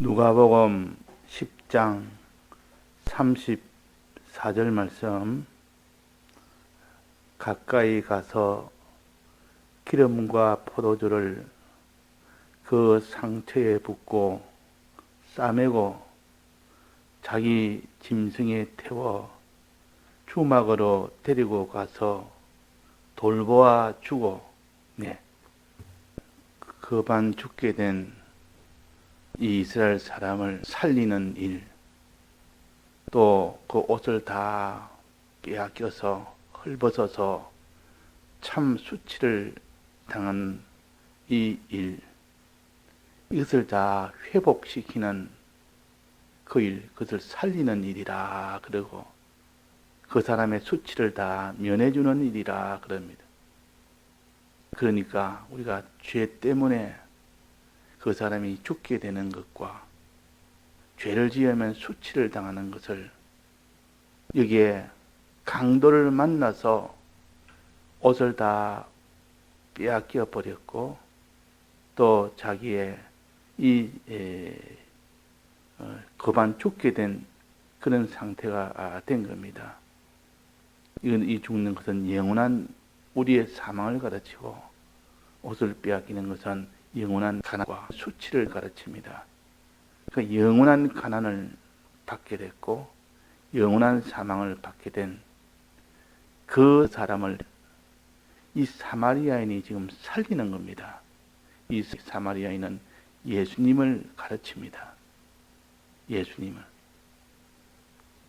누가복음 10장 34절 말씀. 가까이 가서 기름과 포도주를 그 상처에 붓고 싸매고 자기 짐승에 태워 주막으로 데리고 가서 돌보아 주고 그반 죽게 된 이 이스라엘 사람을 살리는 일, 또 그 옷을 다 빼앗겨서 헐벗어서 참 수치를 당한 이 일, 이것을 다 회복시키는 그 일, 그것을 살리는 일이라 그러고 그 사람의 수치를 다 면해주는 일이라 그럽니다. 그러니까 우리가 죄 때문에 그 사람이 죽게 되는 것과 죄를 지으면 수치를 당하는 것을, 여기에 강도를 만나서 옷을 다 빼앗겨 버렸고 또 자기의 거반 죽게 된 그런 상태가 된 겁니다. 이 죽는 것은 영원한 우리의 사망을 가르치고, 옷을 빼앗기는 것은 영원한 가난과 수치를 가르칩니다. 그 영원한 가난을 받게 됐고 영원한 사망을 받게 된 그 사람을 이 사마리아인이 지금 살리는 겁니다. 이 사마리아인은 예수님을 가르칩니다. 예수님을.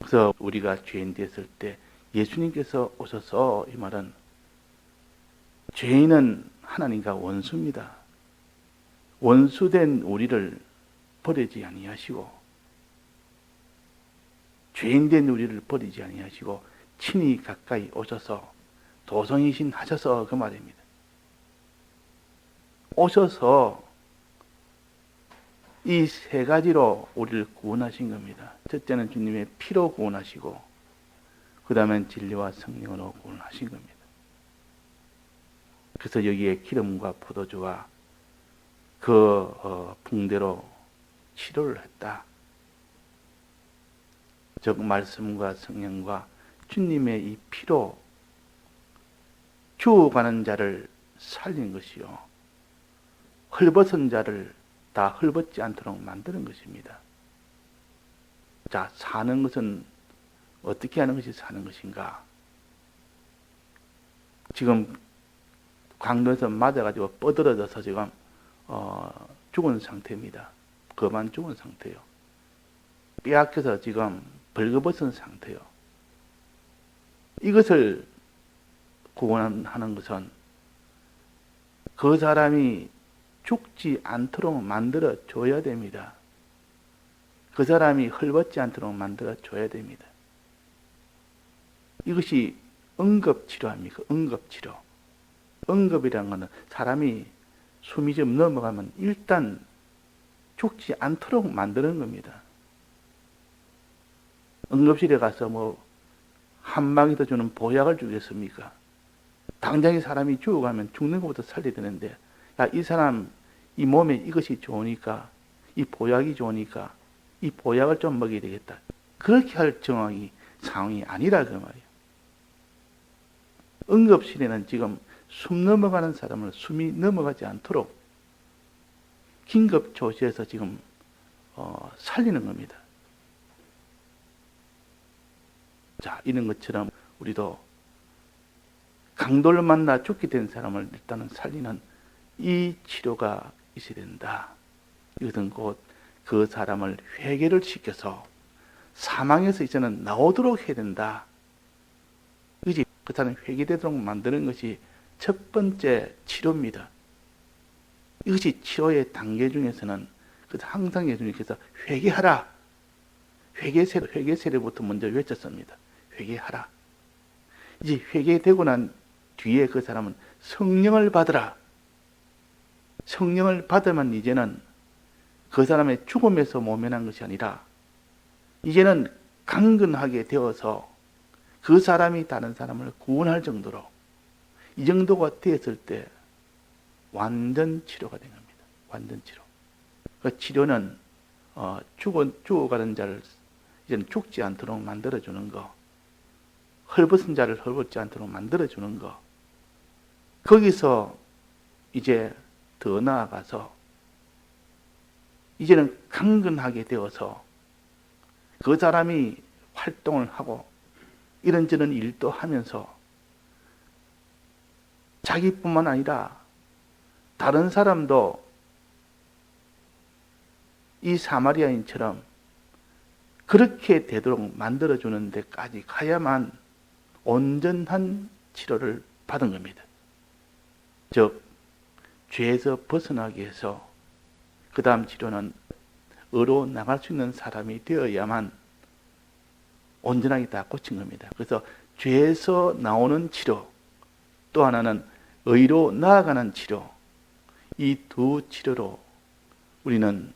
그래서 우리가 죄인 됐을 때 예수님께서 오셔서, 이 말은 죄인은 하나님과 원수입니다. 원수된 우리를 버리지 아니하시고, 죄인된 우리를 버리지 아니하시고 친히 가까이 오셔서 도성이신 하셔서, 그 말입니다. 오셔서 이 세 가지로 우리를 구원하신 겁니다. 첫째는 주님의 피로 구원하시고, 그 다음엔 진리와 성령으로 구원하신 겁니다. 그래서 여기에 기름과 포도주와 그 붕대로 치료를 했다. 즉 말씀과 성령과 주님의 이 피로 죽어가는 자를 살린 것이요, 헐벗은 자를 다 헐벗지 않도록 만드는 것입니다. 자, 사는 것은 어떻게 하는 것이 사는 것인가? 지금 강도에서 맞아가지고 뻗어져서 지금 죽은 상태입니다. 그만 죽은 상태요. 빼앗겨서 지금 벌거벗은 상태요. 이것을 구원하는 것은 그 사람이 죽지 않도록 만들어 줘야 됩니다. 그 사람이 헐벗지 않도록 만들어 줘야 됩니다. 이것이 응급치료입니까? 응급치료. 응급이라는 것은 사람이 숨이 좀 넘어가면 일단 죽지 않도록 만드는 겁니다. 응급실에 가서 한 방에 더 주는 보약을 주겠습니까? 당장에 사람이 죽어가면 죽는 것부터 살려야 되는데, 야, 이 사람 이 몸에 이것이 좋으니까, 이 보약이 좋으니까 이 보약을 좀 먹여야 되겠다, 그렇게 할 상황이 아니라 그 말이에요. 응급실에는 지금 숨 넘어가는 사람을 숨이 넘어가지 않도록 긴급 조치해서 지금 살리는 겁니다. 자, 이런 것처럼 우리도 강도를 만나 죽게 된 사람을 일단은 살리는 이 치료가 있어야 된다. 이것은 곧 그 사람을 회개를 시켜서 사망에서 이제는 나오도록 해야 된다. 그것이 그 사람이 회개되도록 만드는 것이 첫 번째 치료입니다. 이것이 치료의 단계 중에서는 항상 예수님께서 회개하라, 회개세례부터 먼저 외쳤습니다. 회개하라. 이제 회개되고 난 뒤에 그 사람은 성령을 받으라. 성령을 받으면 이제는 그 사람의 죽음에서 모면한 것이 아니라 이제는 강건하게 되어서 그 사람이 다른 사람을 구원할 정도로, 이 정도가 되었을 때 완전 치료가 된 겁니다. 완전 치료. 그 치료는 죽어가는 자를 이제는 죽지 않도록 만들어주는 거, 헐벗은 자를 헐벗지 않도록 만들어주는 거, 거기서 이제 더 나아가서 이제는 강건하게 되어서 그 사람이 활동을 하고 이런저런 일도 하면서 자기뿐만 아니라 다른 사람도 이 사마리아인처럼 그렇게 되도록 만들어주는 데까지 가야만 온전한 치료를 받은 겁니다. 즉, 죄에서 벗어나기 위해서 그 다음 치료는 의로 나갈 수 있는 사람이 되어야만 온전하게 다 고친 겁니다. 그래서 죄에서 나오는 치료, 또 하나는 의로 나아가는 치료, 이 두 치료로 우리는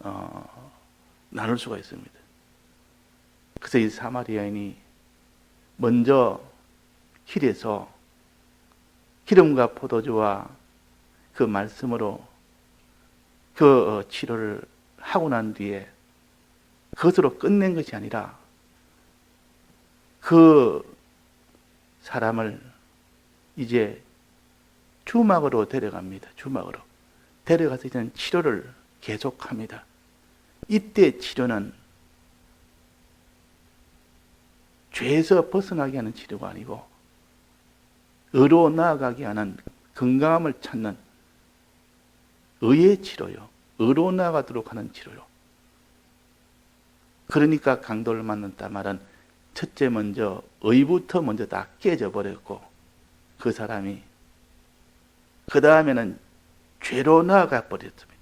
나눌 수가 있습니다. 그래서 이 사마리아인이 먼저 길에서 기름과 포도주와 그 말씀으로 그 치료를 하고 난 뒤에 그것으로 끝낸 것이 아니라 그 사람을 이제 주막으로 데려갑니다. 주막으로 데려가서 이제는 치료를 계속합니다. 이때 치료는 죄에서 벗어나게 하는 치료가 아니고 의로 나아가게 하는, 건강함을 찾는 의의 치료요. 의로 나아가도록 하는 치료요. 그러니까 강도를 만났다 말은 첫째 먼저 의부터 먼저 다 깨져 버렸고 그 사람이 그 다음에는 죄로 나아가 버렸습니다.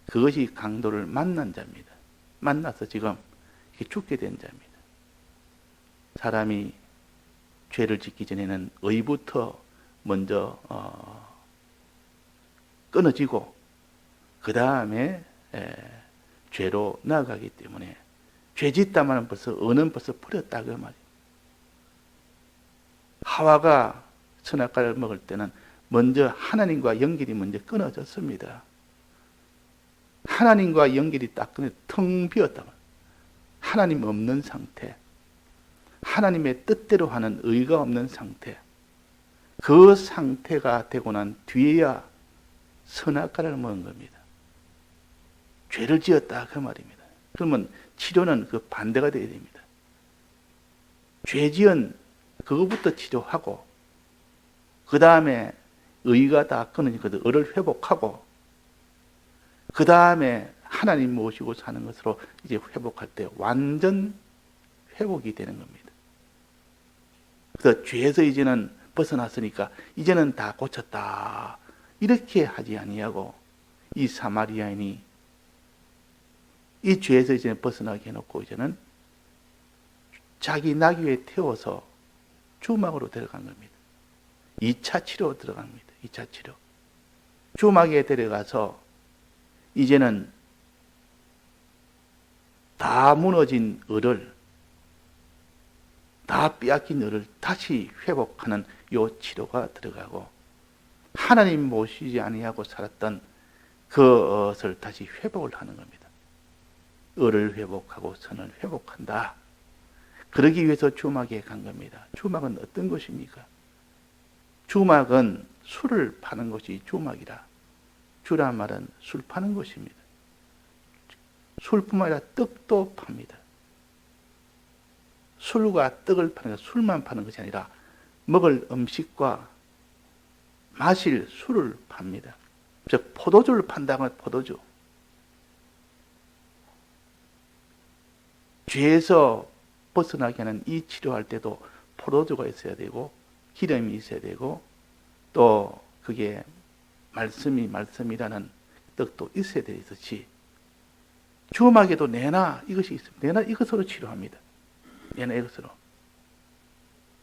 그것이 강도를 만난 자입니다. 만나서 지금 죽게 된 자입니다. 사람이 죄를 짓기 전에는 의부터 먼저 끊어지고 그 다음에 죄로 나아가기 때문에 죄 짓다마는 벌써 은은 벌써 버렸다 그 말이에요. 하와가 선악과를 먹을 때는 먼저 하나님과 연결이 먼저 끊어졌습니다. 하나님과 연결이 딱 끊어 텅 비었다. 하나님 없는 상태, 하나님의 뜻대로 하는 의가 없는 상태, 그 상태가 되고 난 뒤에야 선악과를 먹은 겁니다. 죄를 지었다 그 말입니다. 그러면 치료는 그 반대가 되어야 됩니다. 죄 지은 그거부터 치료하고 그 다음에 의가 다 끊어지니까 의를 회복하고 그 다음에 하나님 모시고 사는 것으로 이제 회복할 때 완전 회복이 되는 겁니다. 그래서 죄에서 이제는 벗어났으니까 이제는 다 고쳤다 이렇게 하지 아니하고 이 사마리아인이 이 죄에서 이제 벗어나게 해놓고 이제는 자기 나귀에 태워서 주막으로 데려간 겁니다. 2차 치료 들어갑니다. 2차 치료. 주막에 데려가서 이제는 다 무너진 을을, 다 빼앗긴 을을 다시 회복하는 요 치료가 들어가고 하나님 모시지 아니하고 살았던 그것을 다시 회복을 하는 겁니다. 을을 회복하고 선을 회복한다. 그러기 위해서 주막에 간 겁니다. 주막은 어떤 것입니까? 주막은 술을 파는 것이 주막이라. 주란 말은 술 파는 것입니다. 술뿐만 아니라 떡도 팝니다. 술과 떡을 파는 것, 술만 파는 것이 아니라 먹을 음식과 마실 술을 팝니다. 즉 포도주를 판다면 포도주. 죄에서 벗어나게 하는 이 치료할 때도 포도주가 있어야 되고 기름이 있어야 되고 또 그게 말씀이라는 떡도 있어야 되듯이 주막에도 내나 이것이 있습니다. 내나 이것으로 치료합니다. 내나 이것으로.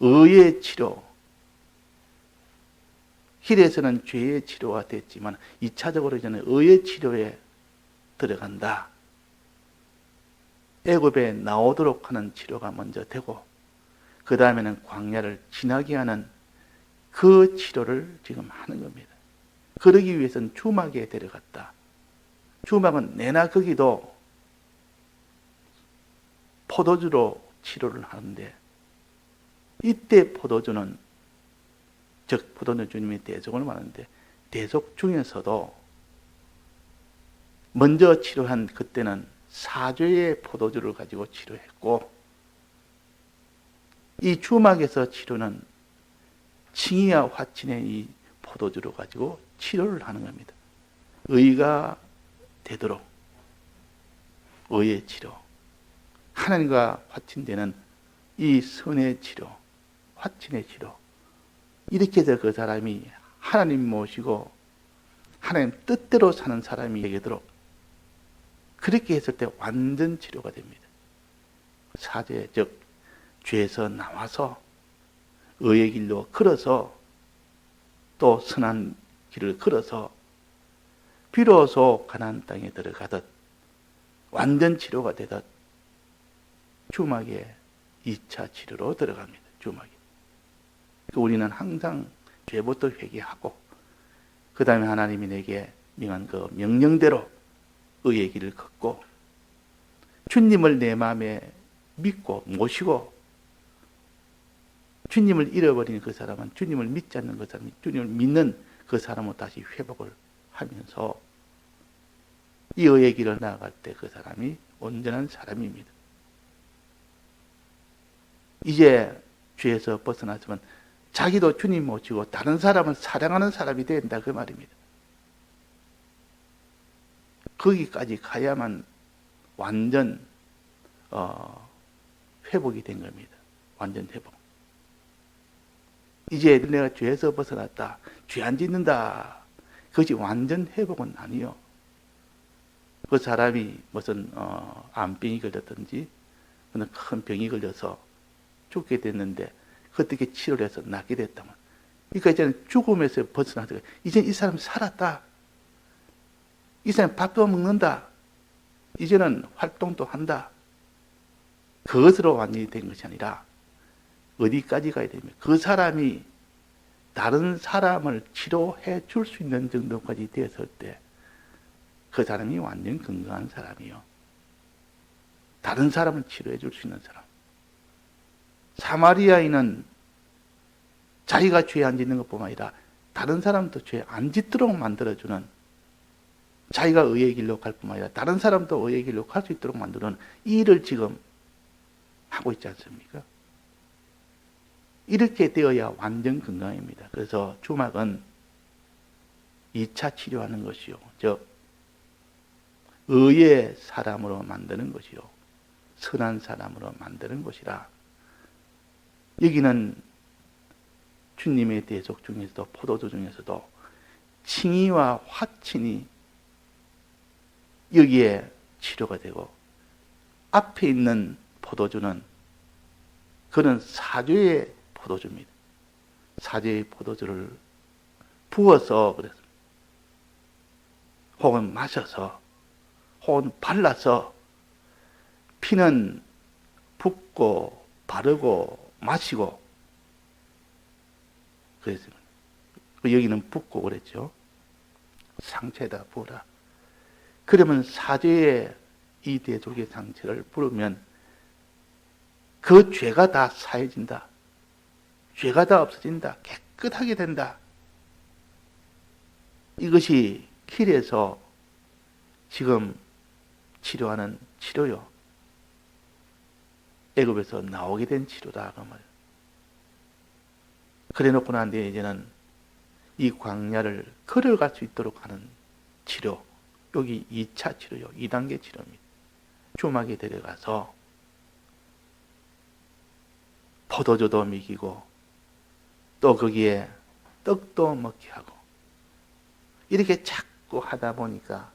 의의 치료. 길에서는 죄의 치료가 됐지만 2차적으로 이제는 의의 치료에 들어간다. 애굽에 나오도록 하는 치료가 먼저 되고 그 다음에는 광야를 지나게 하는 그 치료를 지금 하는 겁니다. 그러기 위해서는 주막에 데려갔다. 주막은 내나 거기도 포도주로 치료를 하는데, 이때 포도주는, 즉 포도주 주님이 대속을 하는데, 대속 중에서도 먼저 치료한 그때는 사죄의 포도주를 가지고 치료했고, 이 주막에서 치료는 칭의와 화친의 이 포도주를 가지고 치료를 하는 겁니다. 의가 되도록 의의 치료, 하나님과 화친되는 이 선의 치료, 화친의 치료, 이렇게 해서 그 사람이 하나님 모시고 하나님 뜻대로 사는 사람이 되도록, 그렇게 했을 때 완전 치료가 됩니다. 사죄, 즉 죄에서 나와서 의의 길로 걸어서 또 선한 길을 걸어서 비로소 가나안 땅에 들어가듯 완전 치료가 되듯 주막의 2차 치료로 들어갑니다. 주막에. 우리는 항상 죄부터 회개하고 그 다음에 하나님이 내게 명한 그 명령대로 의의 길을 걷고 주님을 내 마음에 믿고 모시고, 주님을 잃어버린 그 사람은, 주님을 믿지 않는 그 사람이 주님을 믿는 그 사람으로 다시 회복을 하면서 이 의의 길을 나아갈 때 그 사람이 온전한 사람입니다. 이제 죄에서 벗어났으면 자기도 주님 모시고 다른 사람을 사랑하는 사람이 된다, 그 말입니다. 거기까지 가야만 완전 회복이 된 겁니다. 완전 회복. 이제 내가 죄에서 벗어났다, 죄 안 짓는다, 그것이 완전 회복은 아니요. 그 사람이 무슨 암병이 걸렸든지 큰 병이 걸려서 죽게 됐는데 어떻게 치료를 해서 낫게 됐다면, 그러니까 이제는 죽음에서 벗어나서 이제 이 사람 살았다, 이 사람 밥도 먹는다, 이제는 활동도 한다, 그것으로 완전히 된 것이 아니라 어디까지 가야 됩니까? 그 사람이 다른 사람을 치료해 줄 수 있는 정도까지 되었을 때 그 사람이 완전 건강한 사람이요. 다른 사람을 치료해 줄 수 있는 사람. 사마리아인은 자기가 죄 안 짓는 것뿐만 아니라 다른 사람도 죄 안 짓도록 만들어주는, 자기가 의의 길로 갈 뿐만 아니라 다른 사람도 의의 길로 갈 수 있도록 만드는 이 일을 지금 하고 있지 않습니까? 이렇게 되어야 완전 건강입니다. 그래서 주막은 2차 치료하는 것이요, 즉 의의 사람으로 만드는 것이요, 선한 사람으로 만드는 것이라. 여기는 주님의 대속 중에서도, 포도주 중에서도 칭의와 화친이 여기에 치료가 되고, 앞에 있는 포도주는 그는 사죄의 포도주입니다. 사죄의 포도주를 부어서 그랬습니다. 혹은 마셔서, 혹은 발라서, 피는 붓고 바르고 마시고 그랬습니다. 여기는 붓고 그랬죠. 상처에다 부어라. 그러면 사죄의 이 대속의 상처를 부으면 그 죄가 다 사해진다. 죄가 다 없어진다. 깨끗하게 된다. 이것이 길에서 지금 치료하는 치료요. 애굽에서 나오게 된 치료다, 그 말. 그래 놓고 난 뒤에 이제는 이 광야를 걸어갈 수 있도록 하는 치료. 여기 2차 치료요. 2단계 치료입니다. 주막에 데려가서 포도주도 먹이고 또 거기에 떡도 먹게 하고, 이렇게 자꾸 하다 보니까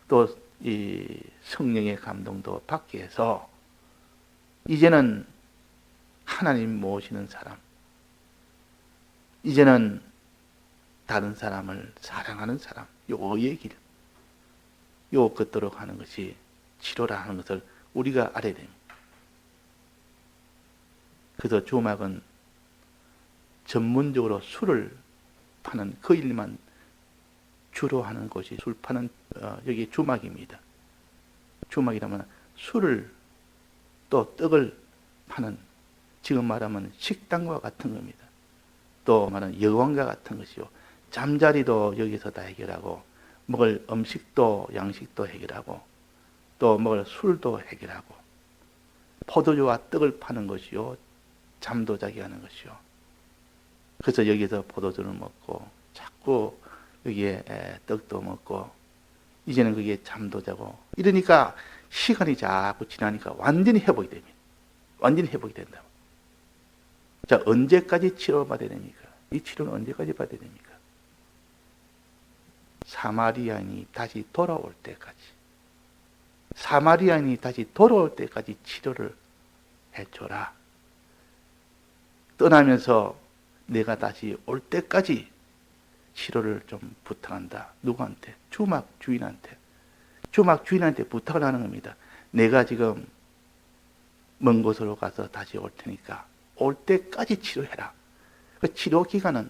또 이 성령의 감동도 받게 해서 이제는 하나님 모시는 사람, 이제는 다른 사람을 사랑하는 사람, 요 의의 길, 요 걷도록 하는 것이 치료라 하는 것을 우리가 알아야 됩니다. 그래서 주막은 전문적으로 술을 파는 그 일만 주로 하는 곳이 술 파는 여기 주막입니다. 주막이라면 술을 또 떡을 파는, 지금 말하면 식당과 같은 겁니다. 또 말하는 여관과 같은 것이요. 잠자리도 여기서 다 해결하고, 먹을 음식도 양식도 해결하고, 또 먹을 술도 해결하고, 포도주와 떡을 파는 것이요. 잠도 자게 하는 것이요. 그래서 여기서 포도주를 먹고 자꾸 여기에 떡도 먹고 이제는 그게 잠도 자고 이러니까 시간이 자꾸 지나니까 완전히 회복이 됩니다. 완전히 회복이 된다. 자, 언제까지 치료받아야 됩니까? 이 치료는 언제까지 받아야 됩니까? 사마리아인이 다시 돌아올 때까지. 사마리아인이 다시 돌아올 때까지 치료를 해줘라. 떠나면서 내가 다시 올 때까지 치료를 좀 부탁한다. 누구한테? 주막 주인한테. 주막 주인한테 부탁을 하는 겁니다. 내가 지금 먼 곳으로 가서 다시 올 테니까 올 때까지 치료해라. 그 치료 기간은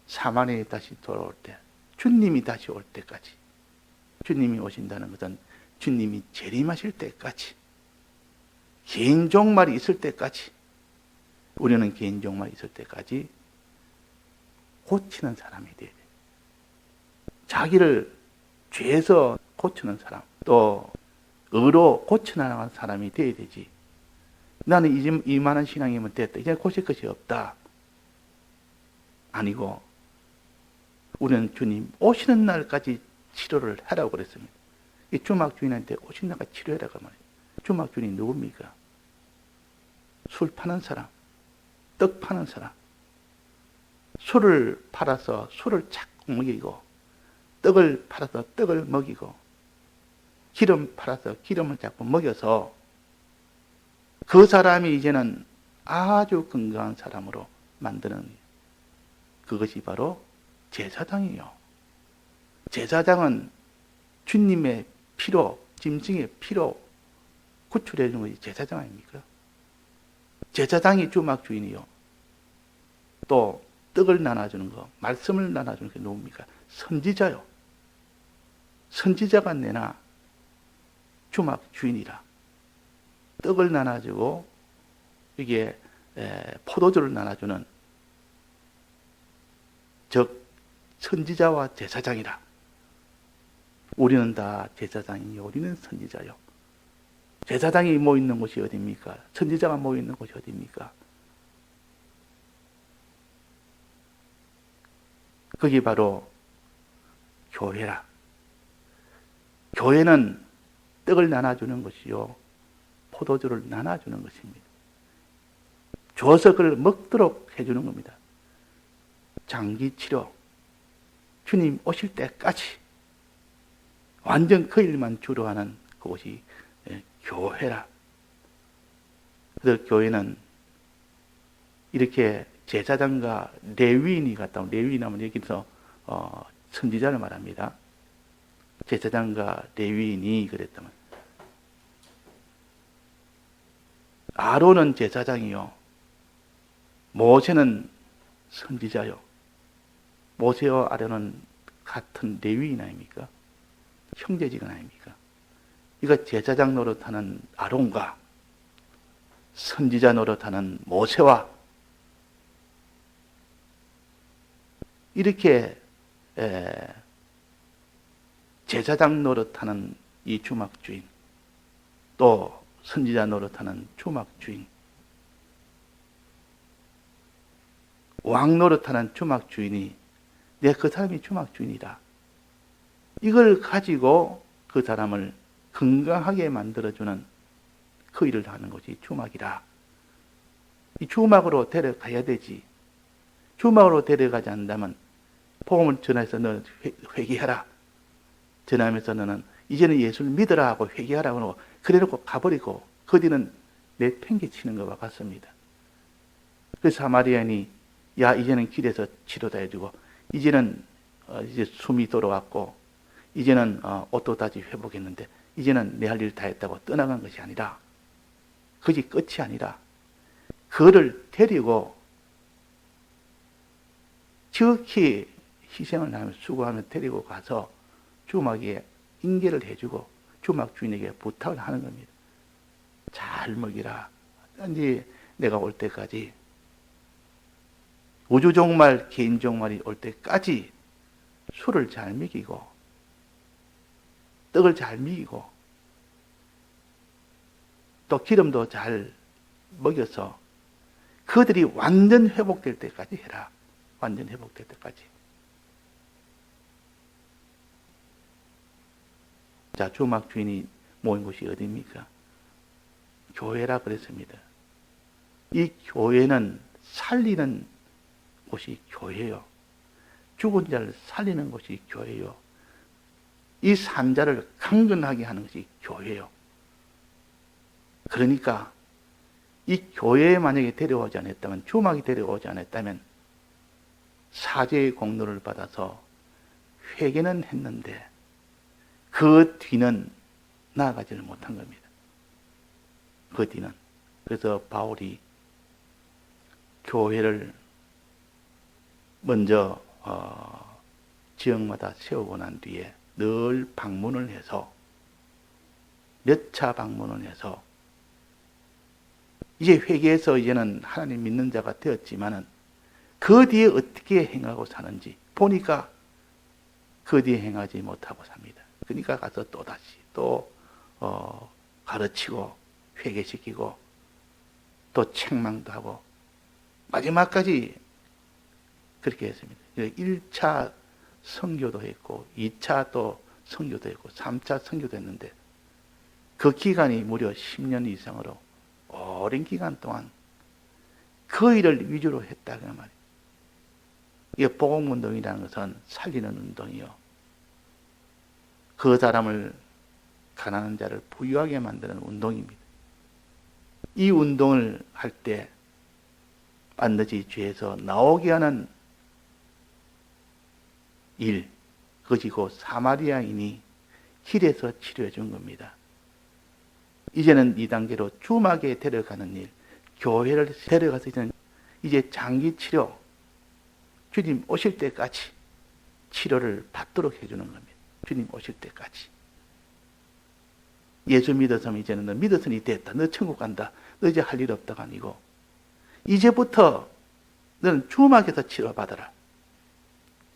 사마리아에 다시 돌아올 때, 주님이 다시 올 때까지. 주님이 오신다는 것은 주님이 재림하실 때까지, 개인 종말이 있을 때까지, 우리는 개인 종말이 있을 때까지 고치는 사람이 돼야 돼. 자기를 죄에서 고치는 사람, 또 의로 고쳐나가는 사람이 돼야 되지. 나는 이만한 신앙이면 됐다. 이제 고칠 것이 없다. 아니고 우리는 주님 오시는 날까지 치료를 하라고 그랬습니다. 이 주막 주인한테 오시는 날까지 치료해라고 말이에요. 주막 주인이 누굽니까? 술 파는 사람, 떡 파는 사람. 술을 팔아서 술을 자꾸 먹이고, 떡을 팔아서 떡을 먹이고, 기름 팔아서 기름을 자꾸 먹여서 그 사람이 이제는 아주 건강한 사람으로 만드는, 그것이 바로 제사장이에요. 제사장은 주님의 피로, 짐승의 피로 구출해 주는 것이 제사장 아닙니까? 제사장이 주막 주인이요. 또 떡을 나눠주는 거, 말씀을 나눠주는 게 누굽니까? 선지자요. 선지자가 내나 주막 주인이라. 떡을 나눠주고 이게 포도주를 나눠주는 즉 선지자와 제사장이라. 우리는 다 제사장이요, 우리는 선지자요. 제사장이 모이는 곳이 어디입니까? 선지자가 모이는 곳이 어디입니까? 그게 바로 교회라. 교회는 떡을 나눠주는 것이요, 포도주를 나눠주는 것입니다. 줘서 그걸 먹도록 해주는 겁니다. 장기 치료, 주님 오실 때까지 완전 그 일만 주로 하는 그곳이 교회라. 그래서 교회는 이렇게 제사장과 레위인이 갔다 온, 레위인 하면 여기서 선지자를 말합니다. 제사장과 레위인이 그랬다면, 아론은 제사장이요, 모세는 선지자요. 모세와 아론은 같은 레위인 아닙니까? 형제지간 아닙니까? 이거 제사장 노릇하는 아론과 선지자 노릇하는 모세와 이렇게 제사장 노릇하는 이 주막주인, 또 선지자 노릇하는 주막주인, 왕 노릇하는 주막주인이, 내가 그 사람이 주막주인이다. 이걸 가지고 그 사람을 건강하게 만들어주는 그 일을 하는 것이 주막이라. 이 주막으로 데려가야 되지. 주막으로 데려가지 않는다면 복음을 전해서 너 회개하라. 전하면서 너는 이제는 예수를 믿으라 하고 회개하라고 하고 그래놓고 가버리고 그 뒤는 내팽개치는 것과 같습니다. 그 사마리아인이 야 이제는 길에서 치료다 해주고 이제는 이제 숨이 돌아왔고 이제는 옷도 다시 회복했는데 이제는 내 할 일 다 했다고 떠나간 것이 아니라, 그것이 끝이 아니라 그를 데리고 지극히 희생을 하며 수고하며 데리고 가서 주막에 인계를 해주고 주막 주인에게 부탁을 하는 겁니다. 잘 먹이라. 이제 내가 올 때까지, 우주 종말, 개인 종말이 올 때까지 술을 잘 먹이고, 떡을 잘 먹이고, 또 기름도 잘 먹여서 그들이 완전 회복될 때까지 해라. 완전 회복될 때까지. 자, 주막 주인이 모인 곳이 어디입니까? 교회라 그랬습니다. 이 교회는 살리는 곳이 교회요. 죽은 자를 살리는 곳이 교회요. 이 산자를 강건하게 하는 것이 교회요. 그러니까 이 교회에 만약에 데려오지 않았다면, 주막이 데려오지 않았다면 사죄의 공로를 받아서 회개는 했는데 그 뒤는 나아가지를 못한 겁니다. 그 뒤는. 그래서 바울이 교회를 먼저 지역마다 세우고 난 뒤에 늘 방문을 해서, 몇 차 방문을 해서, 이제 회개해서 이제는 하나님 믿는 자가 되었지만은 그 뒤에 어떻게 행하고 사는지 보니까 그 뒤에 행하지 못하고 삽니다. 그러니까 가서 또다시 또 가르치고 회개시키고 또 책망도 하고 마지막까지 그렇게 했습니다. 1차 선교도 했고 2차 또 선교도 했고 3차 선교도 했는데 그 기간이 무려 10년 이상으로 오랜 기간 동안 그 일을 위주로 했다 그 말이에요. 이게 복음운동이라는 것은 살리는 운동이요. 그 사람을, 가난한 자를 부유하게 만드는 운동입니다. 이 운동을 할 때 반드시 죄에서 나오게 하는 일, 그것이 곧 사마리아인이 길에서 치료해 준 겁니다. 이제는 이 단계로 주막에 데려가는 일, 교회를 데려가서 이제 장기 치료, 주님 오실 때까지 치료를 받도록 해주는 겁니다. 주님 오실 때까지. 예수 믿어서 이제는 너 믿었으니 됐다. 너 천국 간다. 너 이제 할 일 없다가 아니고 이제부터 너는 주막에서 치료받아라.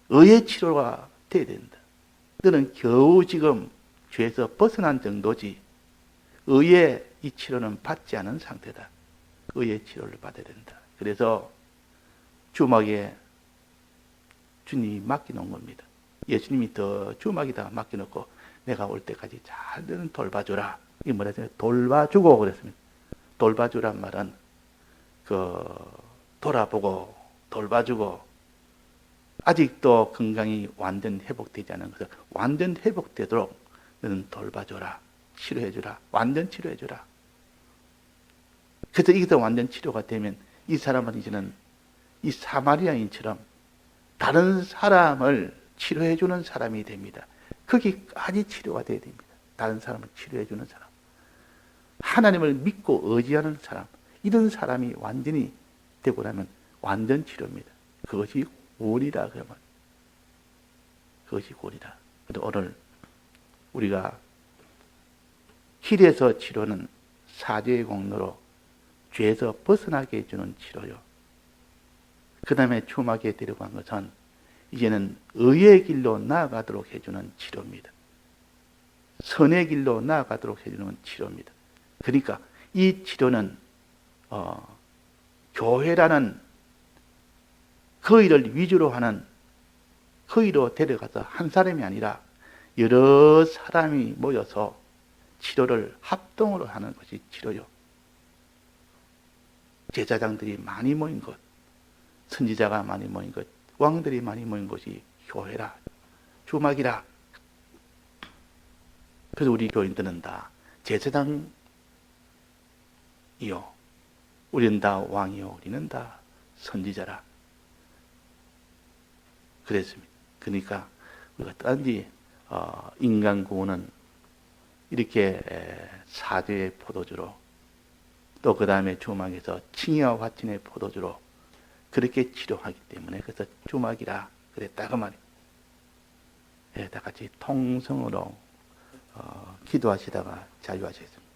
의의 치료가 돼야 된다. 너는 겨우 지금 죄에서 벗어난 정도지 의의 이 치료는 받지 않은 상태다. 의의 치료를 받아야 된다. 그래서 주막에 주님이 맡겨놓은 겁니다. 예수님이 더 주막에다 맡겨놓고 내가 올 때까지 잘 너는 돌봐주라. 이게 뭐라 해서 돌봐주고 그랬습니다. 돌봐주란 말은 돌아보고 돌봐주고 아직도 건강이 완전 회복되지 않은 것을 완전 회복되도록 너는 돌봐줘라. 치료해주라. 완전 치료해주라. 그래서 이게 완전 치료가 되면 이 사람은 이제는 이 사마리아인처럼 다른 사람을 치료해주는 사람이 됩니다. 거기까지 치료가 돼야 됩니다. 다른 사람을 치료해주는 사람. 하나님을 믿고 의지하는 사람. 이런 사람이 완전히 되고 나면 완전 치료입니다. 그것이 구원이다. 그러면 그것이 구원이다. 그래서 오늘 우리가 길에서 치료는 사죄의 공로로 죄에서 벗어나게 해주는 치료요. 그 다음에 주막에 데려간 것은 이제는 의의 길로 나아가도록 해주는 치료입니다. 선의 길로 나아가도록 해주는 치료입니다. 그러니까 이 치료는 교회라는 그 일을 위주로 하는 그 일로 데려가서 한 사람이 아니라 여러 사람이 모여서 치료를 합동으로 하는 것이 치료요. 제사장들이 많이 모인 것, 선지자가 많이 모인 것, 왕들이 많이 모인 것이 교회라, 주막이라. 그래서 우리 교인들은 다 제사장이요, 우리는 다 왕이요, 우리는 다 선지자라. 그랬습니다. 그러니까 우리가 단지 인간 구원은 이렇게 사죄의 포도주로 또 그 다음에 주막에서 칭의와 화친의 포도주로 그렇게 치료하기 때문에 그래서 주막이라 그랬다 그 말이에요. 다 같이 통성으로 기도하시다가 자유하시겠습니다.